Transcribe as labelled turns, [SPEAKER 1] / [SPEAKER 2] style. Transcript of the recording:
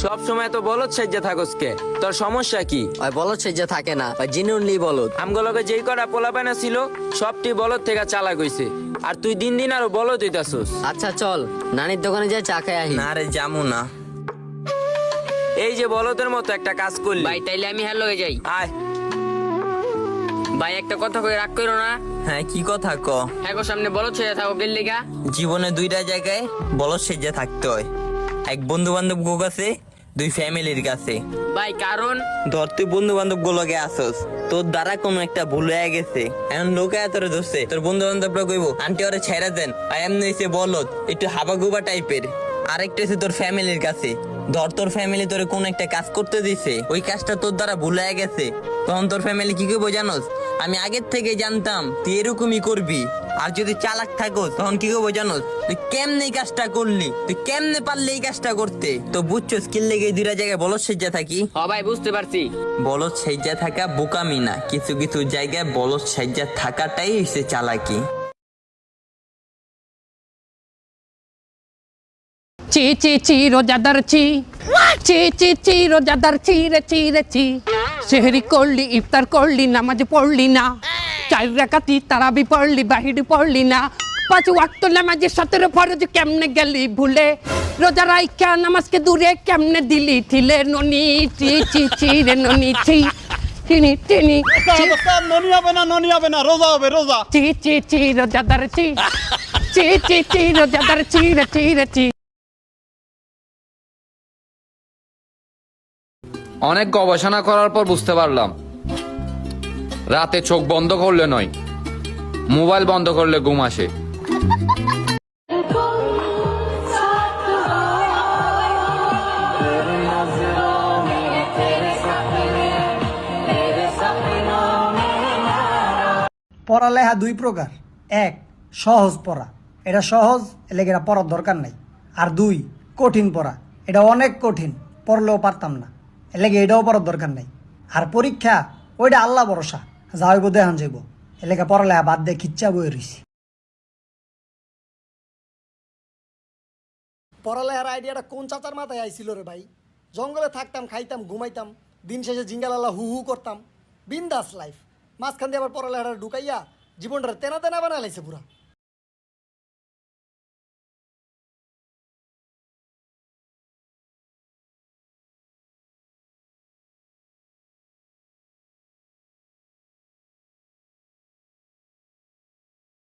[SPEAKER 1] সব সময় তো বলদ সেজে থাকস কে? তোর সমস্যা কি?
[SPEAKER 2] ওই বলদ সেজে থাকে না, ওই জিনুনলি বলদ।
[SPEAKER 1] আমগুলোকে যেই কটা পোলাপানা ছিল সবটি বলদ থেকে চালাক হইছে, আর তুই দিন দিন আরো বলদ হইতাছস।
[SPEAKER 2] আচ্ছা চল নানির দোকানে যাই চা খাই আহি।
[SPEAKER 3] না রে যামু না।
[SPEAKER 1] এই যে বলদের মতো একটা কাজ করলি।
[SPEAKER 4] ভাই তাইলে আমি হ্যালো হয়ে যাই।
[SPEAKER 1] আয়।
[SPEAKER 4] ভাই একটা কথা কই রাগ করো না।
[SPEAKER 3] হ্যাঁ কি কথা ক?
[SPEAKER 4] হ্যাঁ গো সামনে বলো ছেড়ে থাকো গেল্লিগা।
[SPEAKER 3] জীবনে দুইটা জায়গায় বলদ সেজে থাকতে হয়, এক বন্ধু বান্ধব গো কাছে, দুই ফ্যামিলির কাছে।
[SPEAKER 4] ভাই কারণ
[SPEAKER 3] ধর তুই বন্ধু বান্ধব গুলোকে আসস, তোর দ্বারা কোনো একটা ভুল হয়ে গেছে, এখন লোকে তোরে ধরছে, তোর বন্ধু বান্ধবরা কইব আন্টি ওরে ছেড়ে দেন, আর এমনি হইছে বলদ, একটু হাবাগুবা টাইপের। আরেকটা হচ্ছে তোর ফ্যামিলির কাছে, ধর তোর ফ্যামিলি তোরে কোন একটা কাজ করতে দিছে, ওই কাজটা তোর দ্বারা ভুল হয়ে গেছে, তখন তোর ফ্যামিলি কি কইব জানোস? আমি আগের থেকে জানতাম তুই এরকমই করবি। আর যদি চালাক থাকো তখন কি করবো জানোস? তুই কেমনে এই কাজটা করলি, তুই কেমনে পারলি এই কাজটা করতে? তো বুঝছো স্কিল লেগে এই দুইটা জায়গায় বলদ সেজা থাকি।
[SPEAKER 4] হ ভাই বুঝতে পারছি।
[SPEAKER 3] বলদ সেজা থাকা বোকামি না, কিছু কিছু জায়গায় বলদ সেজা থাকাটাই হচ্ছে চালাকি।
[SPEAKER 5] চি চি চি রোজাদার চি চি চি চি রোজাদার চি রে চি রে চি। সেহরি করলি, ইফতার করলি, নামাজ পড়লি না, 4 রাকাতি তারাবি পড়লি, বাহিরি পড়লি না, 5 ওয়াক্ত নামাজের 17 ফরজ কেমনে গেলি ভুলে, রোজা রাইখা নামাজকে দূরে কেমনে দিলি ঠিলে। ননি চি চি চি রে ননি চি চিনি চিনি
[SPEAKER 6] ননি হবে না, রোজা হবে রোজা।
[SPEAKER 5] চি চি চি রোজাদার চি চি চি চি রোজাদার চি রে চি রে চি।
[SPEAKER 7] অনেক গবেষণা করার পর বুঝতে পারলাম রাতে চোখ বন্ধ করলে নয়, মোবাইল বন্ধ করলে ঘুম আসে।
[SPEAKER 8] পড়ালেখা 2 প্রকার, 1 সহজ পড়া, এটা সহজ এলাকা এটা পড়ার দরকার নাই, আর 2 কঠিন পড়া, এটা অনেক কঠিন, পড়লেও পারতাম না, এলাকা এটাও পড়ার দরকার নাই। আর পরীক্ষা ওইটা আল্লাহ ভরসা, যাইব দেখান যাইব, এলাকা পড়ালেখা বাদ দিয়ে খিচ্চা বয়ে রইছি। পড়ালেখার আইডিয়াটা কোন চাচার মাথায় আইছিল রে ভাই? জঙ্গলে থাকতাম, খাইতাম, ঘুমাইতাম, দিন শেষে জিঙ্গালালা হু হু করতাম, বিন্দাস লাইফ। মাঝখান দিয়ে আবার পড়ালেখাটা ঢুকাইয়া জীবনটা তেনা তেনা বানাইছে পুরা।